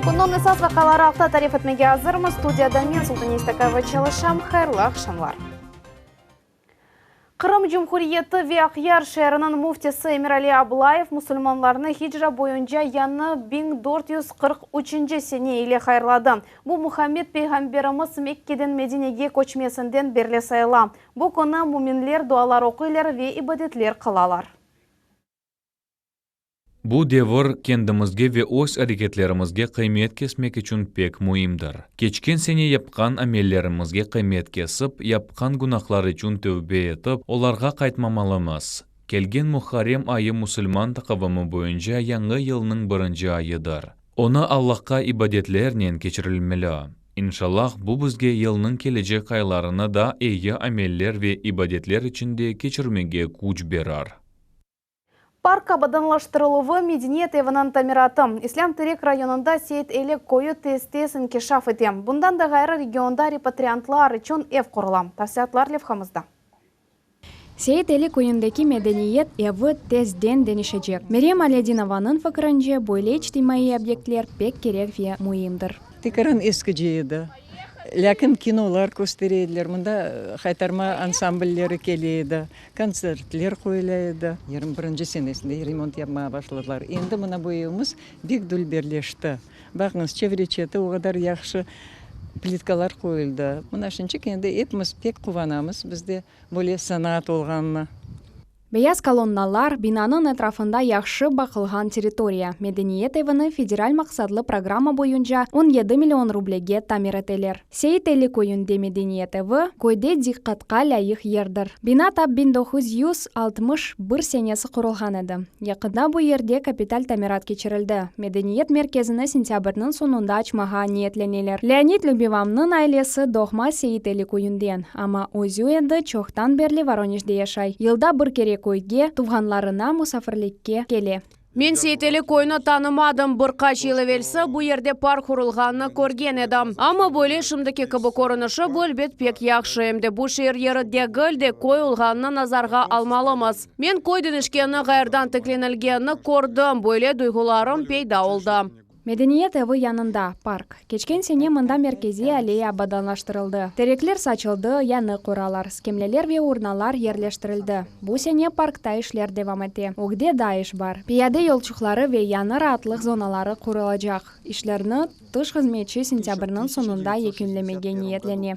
Kundan esas vakaları altta tarif etmege hazırmız. Studiyada men Sultan İstakova çalışam. Hayırlı akşamlar. Kırım Cumhuriyeti ve Akyar şehrinin muftisi Emirali Ablayev musulmanlarını hicra boyunca yanı 1443. sene ile hayırladı. Bu Muhammed Peygamberimiz Mekke'den Medine'ye koçmesinden berle sayıla. Bu konu müminler dualar okuylar ve ibadetler kılalar. Bu devir kendimizge ve öz hareketlerimizge kıymet kesmek için pek muhimdir. Geçken sene yapkan amellerimizge kıymet kesip, yapkan günahlar için tövbe etip, olarga kaytmamalımız. Kelgen Muharrem ayı Müslüman takavımı boyunca yangi yılının birinci ayıdır. Onu Allah'a ibadetlerle geçirilmeli. İnşallah bu bizge yılının gelecek aylarına da iyi ameller ve ibadetler içinde geçirmege güç berer. Park abadonlaştırılığı Medeniyet evinin tamiratı. İslam Terek rayonunda Seyit Eli koyu testis inkişaf etem. Bundan da gayrı regionda repatriantlar için ev kurulam. Tavsiyatlar levhamızda. Seyit Eli koyundaki medeniyet evi tezden denişecek. Meryem Aledinovanın fikrince böyle içtimai obyektler pek gerek ve muhimdir. Tekaran eskiciydi. Lakin kinolar gösteriydiler. Bunda haytarma ansambulleri keliydi. Konsertler koyulaydı. 21. senesinde remont yapmaya başladılar. Endi buna bu evimiz bek dül birleşti. Bakınız çevre o kadar yaxşı plitkalar koyuldu. Buna şunca kendi hepimiz pek kuvanamız. Bizde böyle sanat olganına. Beyaz kolonnalar binanın etrafında yaxşı bakılgan teritoriya. Medeniyet evini federal maksadlı programa boyunca 17 milyon rublege tamir eteler. Seyit Eli koyunde medeniyet evi koyde dikkatga layık yerdir. Bina tab 1961 senesi kurulgan edi. Yakında bu yerde kapital tamirat geçirildi. Medeniyet merkezini sentyabrının sonunda açmağa niyetlenirler. Leonid Lubivam'nın ailesi doğma Seyit Eli koyundan. Ama özü endi çoktan berli Voronej'de yaşay. Yılda bir kere koyge tuğanlarına musafirlikке kele. Men Seyit Eli koyunu tanımadım. Birkaç yıl evelse bu yerde park kurulganını көрген edem. Ama böyle şimdiki kıbı korunuşı bölbet pek yaxşı. Emde bu şehir yeri degil de koyulganını nazarga almalımız. Men koydun işkeni gayrdan teklenilgenini kordum. Böyle duygularım peyda oldu. Medeniyet evi yanında park. Geçken sene mında merkezi alleya abadonlaştırıldı. Terekler saçıldı, yanı kuralar, skemleler ve urnalar yerleştirildi. Bu sene parkta işler devam etti. Ogde da iş var. Piyade yolçukları ve yanı rahatlık zonaları kurulacak. İşlerini dış hizmetçi sentyabrının sonunda yekünlemege niyetleni.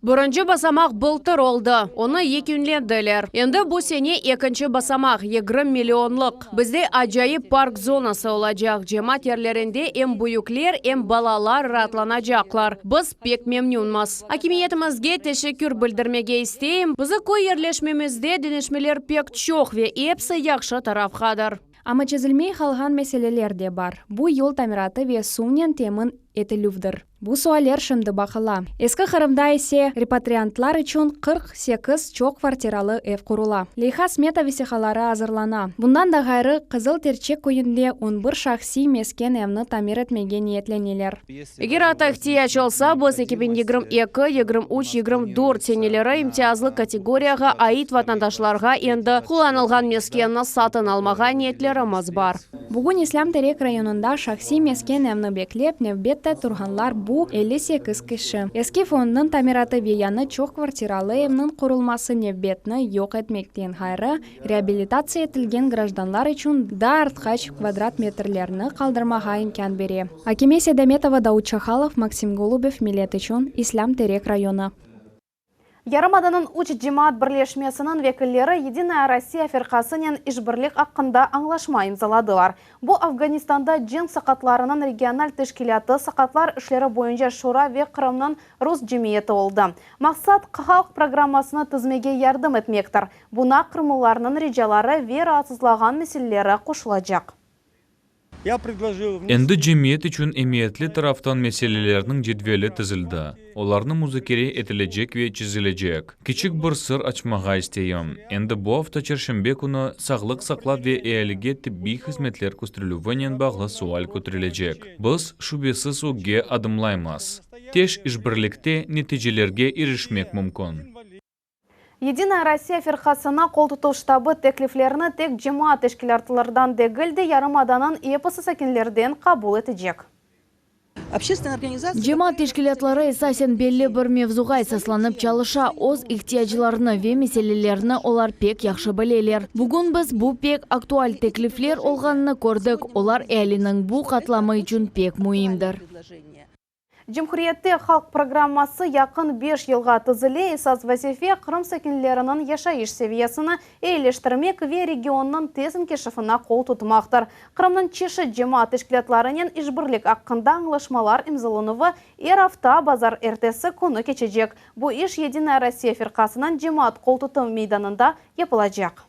Birinci basamak былтыр oldu. Onu yekünlendiler. Endi bu sene ikinci basamak 20 milyonluk. Bizde acayip park zonası olacak. Cemaat yerlerinde hem büyükler hem balalar rahatlanacaklar. Biz pek memnunmaz. Hakimiyetimizge teşekkür bildirmege isteyim. Bizi koy yerleşmemizde denişmeler pek çok ve hepsi yaxşı tarafkadır. Ama çözülmey kalgan meseleler de var. Bu yol tamiratı ve suyun temin etilüvdir. Bu sualler şimdi bakıla. Eski Kırım'da ise repatriantlar için 48 çok kvartiralı ev kurula. Leyha smeta vesihaları hazırlana. Bundan da gayrı Kızıl Terçek köyünde 11 şahsi mesken evni tamir etmege niyetleniler. Eğer ata ihtiyaç olsa, biz 2022, 23, 24 seneleri imtiyazlı kategoriyaga ait vatandaşlarga endi kullanılgan meskenni satın almaga niyetlerimiz var. Bugün İslam Terek rayonunda şahsi mesken evni beklep nevbette turganlar bu 58 kişi. Eski fondun tamiratı ve yanı çok kvartiralı evinin kurulması nevbetini yok etmekten gayrı reabilitatsiya etilgen grajdanlar için da artkaç kvadrat metrelerini kaldırmağa imkan beri. Akime Sedemetova, Daud Çakhalov, Maksim Golubov, millet için İslam Terek rayonu. Yarımada'nın uç cemaat birleşmesinin vekilleri Yedinaya Rossiya firkasının işbirlik hakkında anlaşma imzaladılar. Bu Afganistan'da cin sakatlarının regional teşkilatı sakatlar işleri boyunca Şura ve Kırım'ın Rus cemiyeti oldu. Maksat halk programmasını tizmege yardım etmektir. Buna Kırımlılarının ricaları ve rahatsızlagan meseleleri koşulacak. Endi cemiyet için emniyetli taraftan meselelerinin cedveli tizildi. Olarını muzakere etilecek ve çizilecek. Küçük bir sır açmağa isteyim. Endi bu hafta çarşamba günü sağlık saklab ve eyalige tibbi hizmetler köstürülüvenen bağlı sual kötürülecek. Biz şüphesiz oge adımlaymaz. Teş işbirlikte neticelerge erişmek mümkün. Yedinaya Rossiya firkasına kol tutuv ştabı tekliflerini tek cemaat teşkilatlardan değil de Yarımada'nın episi sakinlerden kabul edecek. Общественная организация... Жемат тешкилатлары эсасен белли бір мевзуға эсасланып чалыша, оз ихтияжларны ве меселелерні олар пек яхшы білелер. Бүгін біз бу пек актуаль теклифлер олғанны көрдік, олар әлінің бу қатламы үшін пек муимдір. Cumhuriyetте халк программасы якын 5 елға тызыле эсас вазифе Крым сәкенлерінің яшайыш севиясыны эйлештірмек ве регионның тезін кешіфіна қол тұтмақтыр. Крымның чеші жема тешкілетларының ишбірлік аққында аңлашмалар имзалынывы авта базар әртесі күні кечежек. Бұ иш Единая Россия фирқасынан жемат қол тұтым мейданында епілajak.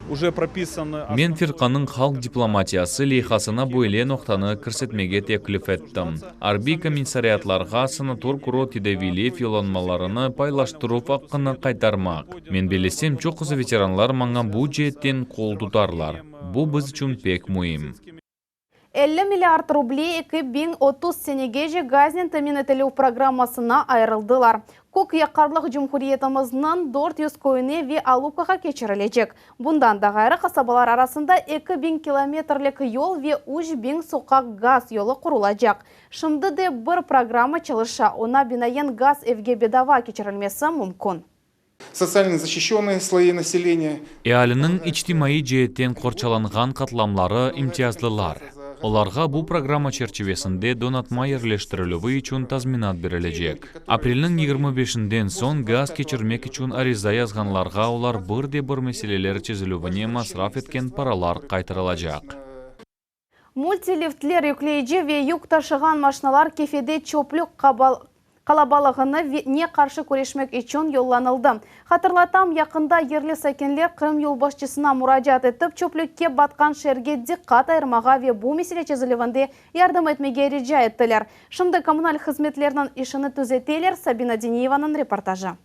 Мен фирқаның халк дипломатиясы лейхасына бойле ноқтаны көрсетмеге теклиф еттім. Арби комиссариатларға санатор куро тидевиле филонмаларыны пайлаштыру аққыны қайтармақ. Мен белесем чоқызы ветеранлар маңа бұ жеттен қол тұтарлар. Бұ біз үшін пек мұйым. 50 миллиард рублей 2030 сенегеже газнен тәмин етілу программасына айырылдылар. Көк яқарлық Жұмхуриетіміздің 400 көйіне ве алупқаға кечірілечек. Бұндан да ғайры қасабалар арасында 2000 километрлік yol ве 3000 соқақ газ yolu құрылacak. Шымды де бір программа чалыша, она бинаен газ евге бедава кечірілмесі мүмкін. Социально защищенные слои населения. Әлінің ичтимаи жеттен қорчаланған қатламлары имтияздылар. Оларға бұл программа черчевесінде донатма ерлештірілуі үшін тазминат берілежек. Апрелінің 25-ден сон газ кечірмек үшін ариза язғанларға олар бір мәселелер чезілуіне масраф еткен паралар қайтырылажақ. Мультилифтлер юклейджі ве юк ташыған машиналар кефеде чоплюк қалабалығыны не қаршы көрешмек үшін yollanылды. Хатырлатам, яқында ерлі сәкенлер Крым юлбашчысына мұражат етіп, чөплікке батқан шерге диққат айырмаға ве бұл меселе чезілівінде ярдым етмеге режа еттілер. Шымды коммуналь қызметлерінің ішіні түзетелер. Сабина Денееваның репортажы.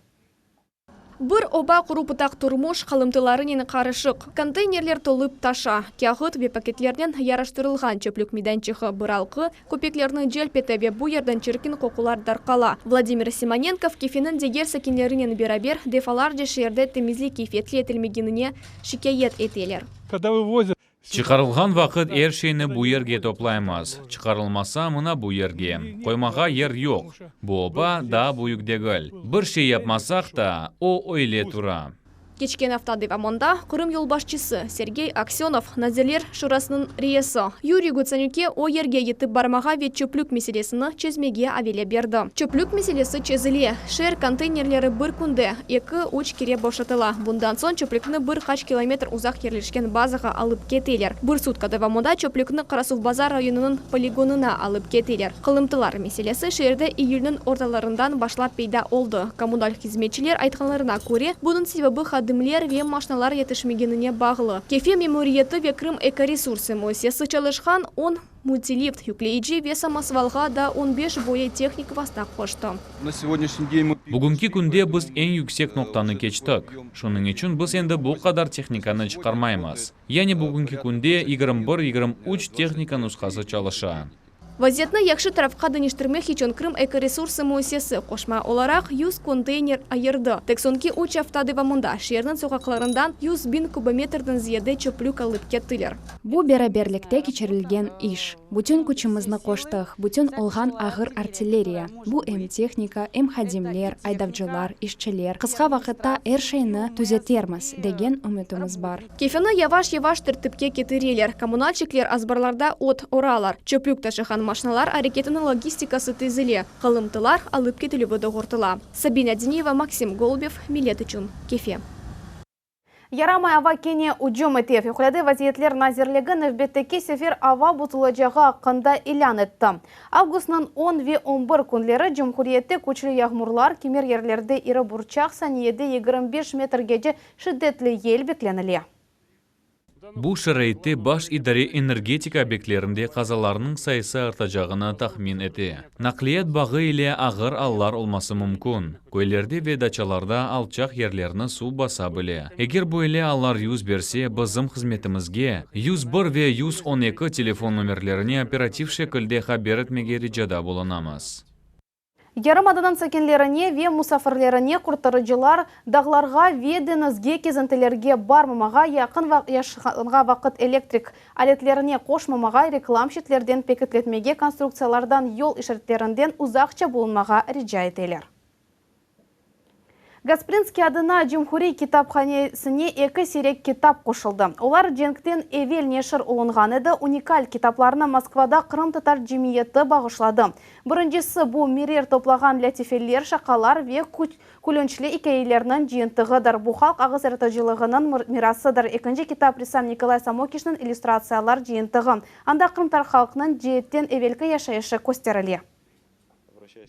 Бір оба құрупытақ тұрмыш қалымтыларының қарышық. Контейнерлер толып таша. Кяғыт ве пакетлерден яраштырылған чөплік мейданчығы бұралқы, көпеклерінің желпеті ве бұ ерден чіркін қоқулар дарқала. Владимир Симоненков кефенің дегер сәкенлерінен берабер дефалар жешерді темізлі кефетлі етілмегеніне шикает етелер. Чықарылған вақыт ершейні бұ ерге топлаймыз. Чықарылмаса мұна бұ ерге. Қоймаға ер yok. Бұ оба да бұйықдегіл. Бір шей yapmasақ та, о ойле тұра. Кечкен автодевамонда Крым юлбашчысы Сергей Аксенов Назирлер шурасының рейесі Юрий Гуцанюке о ерге етіп бармаға вет чөплік меселесіні чезмеге авеле берді. Чөплік меселесі чезіле, шер контейнерлері бір күнде, 2-3 кере бошатыла. Бұндан сон чөплікні бір қач километр ұзақ ерлешкен базаға алып кетелер. Бір сутка девамонда чөплікні Қарасув базар районының полигонына алып кетелер. Қылымтылар меселесі шерді июльнің орталарынан башлап пейда олды. Коммуналь хизметчилер айтқанларына көре, бұның себебі дымлер ве машиналар етішмегеніне бағылы. Кефе мемориеті ве Крым экоресурсы мөсесі чалышқан он мультилифт юклейджи ве самосвалға да 15 бойы техник вастақ қошты. Бүгінгі күнде біз ең yüksek ноқтаны кечтік. Шының үшін біз енді бұл қадар техниканы чықармаймыз. Яғни бүгінгі күнде 21-23 техника нұсқасы чалыша. Вазетны яқшы тарафқа дөнештірмек хичон Крым экоресурсы мөсесі қошма оларақ 100 контейнер айырды. Тексонки уч автодевамонда шернің соқақларындан 100.000 кубометрдің зияде чөплік алып кеттілер. Бұ бераберлікте кечерілген иш. Бүтін күчімізні қоштық, бүтін олған ағыр артиллерия. Бұ әм техника, әм хадимлер, айдавжылар, ішчілер. Қысқа вақытта әршейні түзетерміз деген үмітіміз бар. Кефені яваш-яваш тіртіпке кетірелер. Коммунальщиклер азбарларда от оралар. Чөплік ташыған машиналар әрекетінің логистикасы тезіле. Қылымтылар алып кетілі ғортыла. Сабина Денеева, Максим Голубев, Милет үшін. Кефе. Ярамай ава кене уджум етев. Юқлады вазиетлер назирлігі нөвбеттеке сефер ава бұтылыжаға ақында илян етті. Августның 10-11 күнлері Жұмхуриетте көчлі яғмурлар кемер ерлерді ирі бұрчақ саниеде 25 метргеде шиддетлі ел бекленілі. Бұл шарайты баш идаре энергетика объектлерінде қазаларының сайысы артажағына тахмин еті. Нақлиет бағы иле ағыр аллар олмасы мүмкін. Көйлерде ведачаларда алчақ ерлеріні су баса біле. Егер бұл иле аллар 100 берсе, бізім қызметімізге 101 ве 112 телефон номерлеріне оператив шекілде хабер етмеге режада болынамыз. Ярымаданын сәкенлеріне ве мусафирлеріне құртырыжылар дағларға ве денізге кезінтілерге бармамаға яқын яшығанға вақыт электрик алетлеріне қошмамаға реклам шетлерден пекетлетмеге конструкциялардан yol işaretlerindен ұзақча болынмаға рижа етелер. Гаспринский адына Джумхури китапханесіне 2 сирек китап қошылды. Олар Дженктен Эвел Нешір ұлынған еді, уникаль китапларына Москвада Қырым татар жемиеті бағышлады. Біріншісі бұл мерер топлаған ләтифелер, шақалар ве күлінчлі икейлерінің жиынтығыдыр. Бұл халық ағыз әртіжілігінің мирасыдыр. Екінші китап Рисам Николай Самокишның иллюстрациялар жиынтығы. Анда Қырымтар халқының жиеттен Эвелкі яшайышы көстеріле.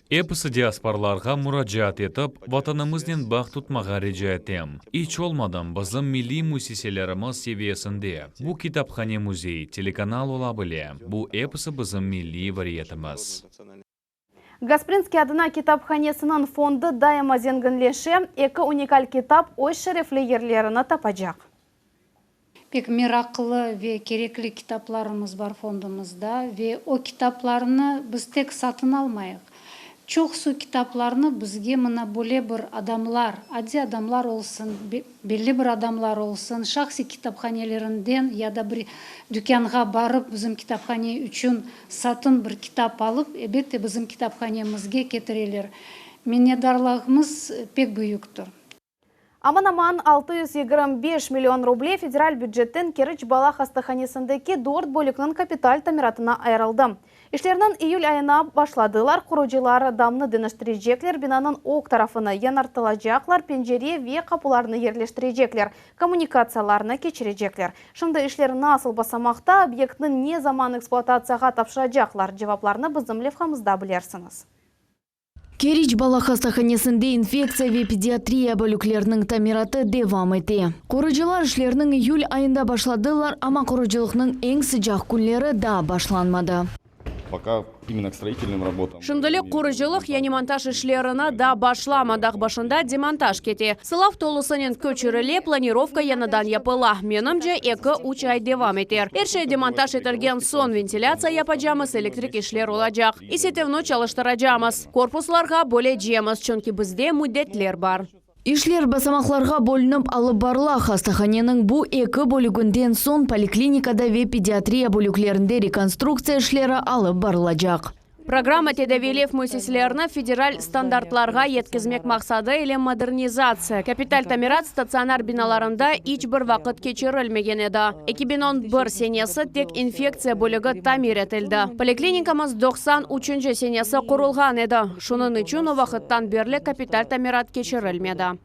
Эпосы диаспорларға мұраджат етіп, ватанымызден бақ тұтмаға режа етем. Ич олмадан бізім милли мусиселеріміз севесінде. Бұл китапхане музей, телеканал ола біле. Бұл эпосы бізім милли вариетіміз. Гаспринский адына китапханесінің фонды дайыма зенгінлеші, 2 уникаль китап ой шерефлі ерлеріні тапажақ. Пек мирақылы ве кереклі китапларымыз бар фондымызда ве о китапларыны біз тек сатын алмайық. Çok su kitaplarını bizge mına böyle bir adamlar, adi adamlar olsun, belli bir adamlar olsun, şahsi kitaphanelerinden ya da bir dükkanğa barıp bizim kitaphane üçün satın bir kitap alıp, elbette bizim kitaphanemizge getirirler. Minnettarlığımız pek büyüktür. Aman 625 milyon ruble federal bюджеттен Керіч бала хастаханесіндегі 4 бөлікнің капиталь тамиратына айырылды. İşlerinin июль ayına başladılar. Kurucuları damını dönüştürecekler, binanın ok tarafını yanartılacaklar, pencere ve kapılarını yerleştirecekler, kommunikatsiyalarını geçirecekler. Şimdi işleri nasıl basamakta, obyektini ne zaman eksploatatsiyaga tapşıracaklar? Cevaplarını bizim levhamızda bilersiniz. Керич бала хастаханесінде инфекция ве педиатрия бөліклерінің тамираты девам ете. Құрыжылар ішлерінің июль айында башладылар, ама құрыжылықның ең sıcak күнлері да башланмады. Пока именно к строительным работам. Шымдылық құрыжылық яни монтаж ішлеріні да башламадақ башында демонтаж кете. Сылав толысынен көчіріле планировка яныдан япыла. Менімже 2-3 ай девам етер. Ершей демонтаж етілген сон вентиляция япажамыз электрик ішлер олажақ. Исетевну çalıştıracağımız. Корпусларға бөле жеміз, чөнки бізде мүддетлер бар. Ишлер басамақларға бөлініп алып барыла. Хастаханенің бұл 2 бөлігінден сон поликлиникада ве педиатрия бөліклерінде реконструкция ішлері алып барылажақ. Программа тедавилев мусислеріні федераль стандартларға еткізмек мақсады или модернизация. Капиталь тамират стационар биналарында ич бір вақыт кечірілмеген еді. 2011 сенесі тек инфекция бөлігі тамир етілді. Поликлиникамыз 93 сенесі құрылған еді. Шунын үшін вақыттан берлі капиталь тамират кечірілмеді.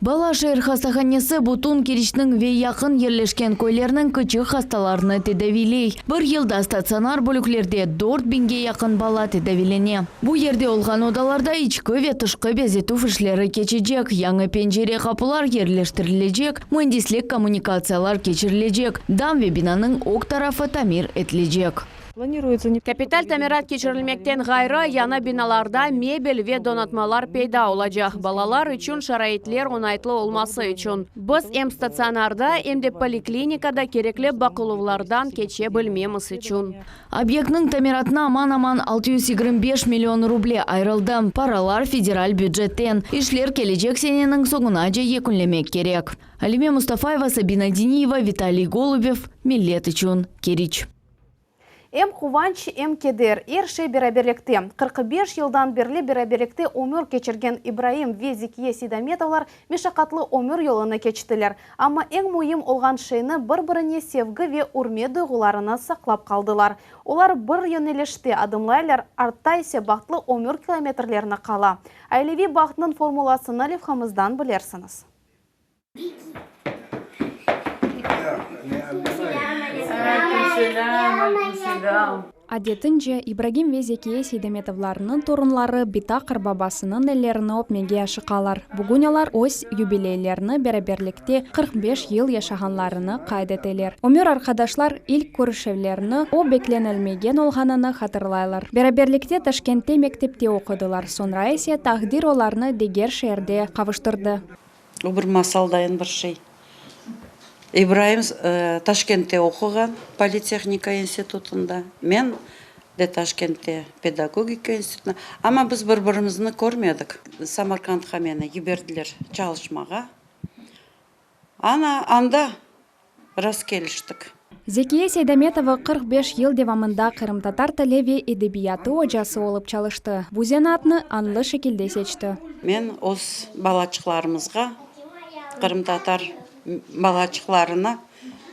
Бала шер хастаханесі бұтун Керичнің ве яқын ерлешкен көйлерінің күчі хасталарыны тедавилей. Бір елда стационар бөліклерде 4000-ге яқын бала тедавилене. Бұл ерде олған одаларда ичкі ве тышқы безету фішлері кечежек, яңы пенжере қапылар ерлештірілежек, mühendislik коммуникациялар кечірілежек, дам ве бинаның ок тарафы тамир етлежек. Капиталь тамират кечірілмектен ғайры яна биналарда мебель ве донатмалар пейда олажақ. Балалар үшін шарайтлер онайтлы олмасы үшін. Біз ем стационарда, емде поликлиникада кереклі бақылулардан кече білмеміз үшін. Объектның тамиратына аман-аман 625 миллион рубле айрылды. Паралар федераль бюджеттен. Ишлер кележек сененің соңына же екінлемек керек. Алиме Мустафаева, Сабина Дениева, Виталий Голубев, Миллет үшін Керич. Эм хуванч, эм кедер, ерше бераберлікте. 45 жылдан берлі бераберлікте өмір кечірген Ибраим Везикие Сидаметовлар мешақатлы өмір yolını кечтілер. Ама ең мұйым олған шейні бір-біріне севгі ве үрме дұғыларына сақлап қалдылар. Олар бір йөнелеште адымлайлар артайсе бақтлы өмір километрлеріне қала. Айлеви бақтының формуласыны левхамыздан білерсіңіз. Адетінже Ибрагим Везекие Сейдеметовларының торынлары битақыр бабасының әлеріні опмеге ашықалар. Бүгін олар ось юбилейлеріні бераберлікте 45 ел яшағанларыны қайдетелер. Өмір арқадашлар ilk көрішевлеріні о бекленелмеген олғаныны хатырлайлар. Бераберлікте Ташкентте мектепте оқыдылар. Sonra есе тақдир оларыны дегер шерде қавыштырды. Бір масалдайын бір шей. Ибраим Ташкентте оқыған политехника институтында. Мен Ташкентте педагогика институтына. Ама біз бір-бірімізді көрмедік. Самаркандқа мені еберділер çalışmaға. Анда раз келіштік. Зекия Сейдаметова 45 ел девамында Кырым татар тілі ве эдебияты ожасы олып çalışты. Бу зенатны анлы шекилде сечті. Мен оз балачықларымызға, Кырым татар балачықларына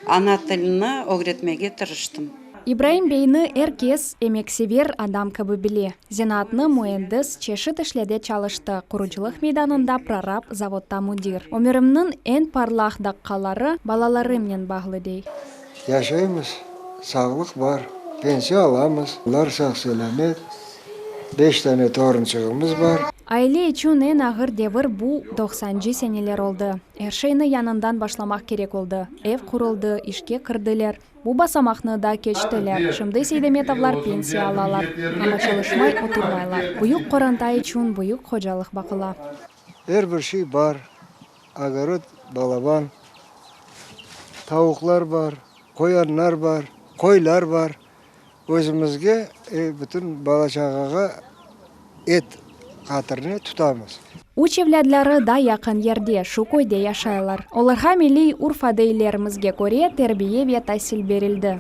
ана тіліні öğretmege тырыштым. Ибраим бейні эркес эмексевер адам кабы біле. Зенатны муэндіс чешіт ішледе çalışты. Құручылық мейданында прораб заводта мудир. Өмірімнің en parlaq даққалары балаларымнен бағлы дей. Yaşayımız, sağlık var, pensiya alamız, bunlar sağ selamet, 5 tane torunçığımız var. Айле üçün en ağır devir bu 90-cı seneler oldu. Erşeyni yanından başlamak gerek oldu. Ev kuruldu, işke kırdılar. Bu basamakны da keçtiler. Şimdi Seydametовлар pensiya alalar. Ama çalışmay oturmaylar. Buyuk korantay üçün buyuk hocalık bakıla. Her bir şey var. Agarot, balaban, tavuklar var, koyanlar var, koylar var. Özümüzge bütün balaçağağa et қатырны tutamız. Уч evladları da yakın yerde, şu koyda yaşaylar. Olarha milli urf-adeylerimizge göre terbiye ve tahsil berildi.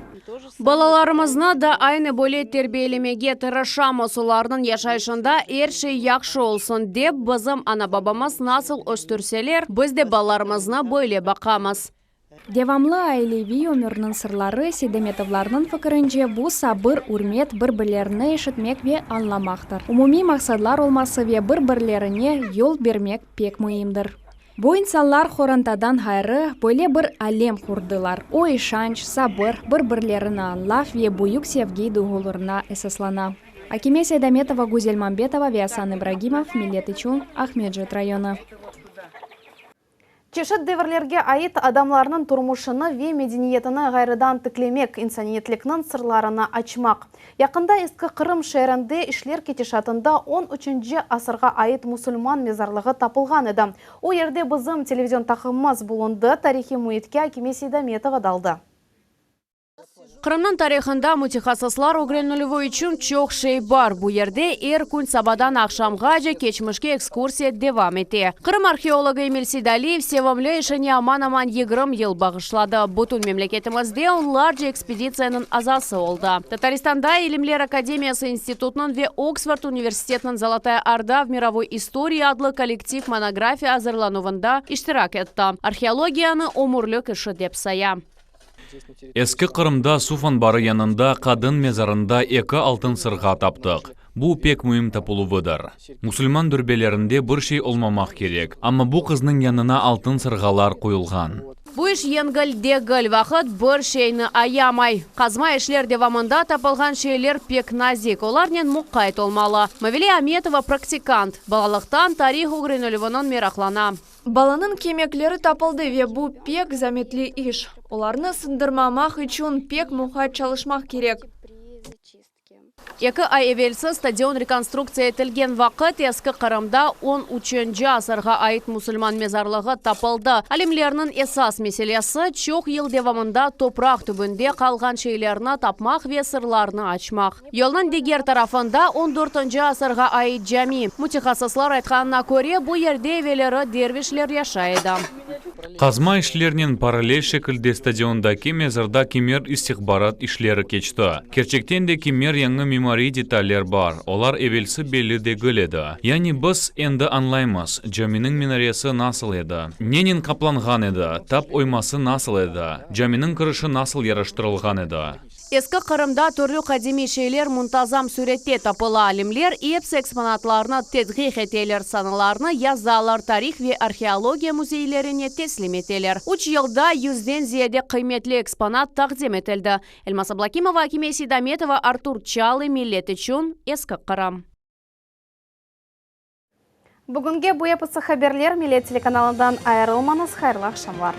Балаларымызны да айны бөле тербиелемеге тырышамыз, олардың яшайшында әрші яқшы олсын деп бізім ана-бабамыз насыл өстірселер, біз де балаларымызны бөле бақамыз. Devamlı ailevi ömürünün sırları Seydametовларның fikrince bu sabır, urmet bir-birlerini eşitmek ve anlamaktır. Umumi maksadlar olması ve bir-birlerine yol vermek pek mühimdir. Bu insanlar xorantadan hayrı böyle bir alem kurdular. O işanç, sabır, bir-birlerini anlaf ve büyük sevgi duygularına esaslana. Akime Seydametова, Guzel Mambetova ve Hasan Ibragimov, Millet için Ахмеджет rayonu. Чешет деверлерге айт адамларның турмушыны ве медениетіні ғайрыдан тіклемек, инсаниетлікнің сырларына ачмақ. Яқында ескі Қырым шәрінде ішлер кетешатында 13-ші асырға айт мұсылман мезарлығы тапылған еді. О ерде бізім телевизион тақымыз болынды тарихи мұетке Акиме Сейдаметова далды. Қырымның тарихында мутихасыслар огреннулевой үшін чоқ шей бар. Бұл ерде ер күн сабадан ақшамға же кечмішке экскурсия девам ете. Қырым археологы Эмиль Сейдалиев севамле ішіне аман-аман 20 ел бағышлады. Бұтын мемлекетімізде онларжы экспедицияның азасы олды. Татарстанда Илимлер Академиясы институтының ве Оксфорд университетінің Золотая Орда в мировой истории адлы коллектив монография азырлануында иштирак етті. Археологияны омурлық іші деп сая. Eski Kırımda Sufan barı yanında kadın mezarında eki altın sırğa taптық. Bu pek mühim tapılıvıdır. Müslüman дүрбелерінде bir şey olmamak gerek. Ama bu kızның yanına altın sırğalar koyulgan. Bu iş yengil-degil vaqt bir şeyni ayamay. Қазма işler devamında tapılgan şeyler pek nazik. Olarnen muqqayt olmalı. Mavili Ametova praktikant. Балалықтан tarih öğrenilivinin meraklana. Баланың кемеклері тапылды ве бұл пек заметли іш. Оларны сындырмамақ үшін пек мұқайт çalışmaq керек. 2 ай evvelsi stadion rekonstruksiya etilgen vaqt eski Qırımda 13-cü asırga ait musulman mezarlığı tapıldı. Alimlerinin esas meselesi çok yıl devamında toprak tübünde kalgan şeylerini tapmaq ve sırlarını açmaq. Yolun diğer tarafında 14-cü asırga ait cami. Mutaxassislar aytqanına göre bu yerde evveleri dervişler yaşaydı. Қазма işlerinin paralel şekilde stadiondaki mezarda kimer istihbarat işleri keçti. Gerçekten de kimer yanı mimari detaller var. Olar evvelsi belli değil edi. Yani biz endi anlaymiz. Caminin minaresi nasıl edi? Nenin kaplangan edi? Tap oyması nasıl edi? Caminin kırışı nasıl yarıştırılgan edi? Eski Qırımda türlü kadimi şeyler muntazam surette tapılı alimler eps eksponatlarını tedqiq eteler, sanılarını yazdalar, tarih ve arxeologiya muzeylerine teslim eteler. 3 yılda 100'den ziyade kıymetli eksponat taqdim etildi. Elmas Ablakimova, Akime Seydametova, Artur Çalı, Millet için Eski Qırım. Бүгінге bu yapısı haberler Millet telekanalından ayrılmanız. Hayırlı akşamlar.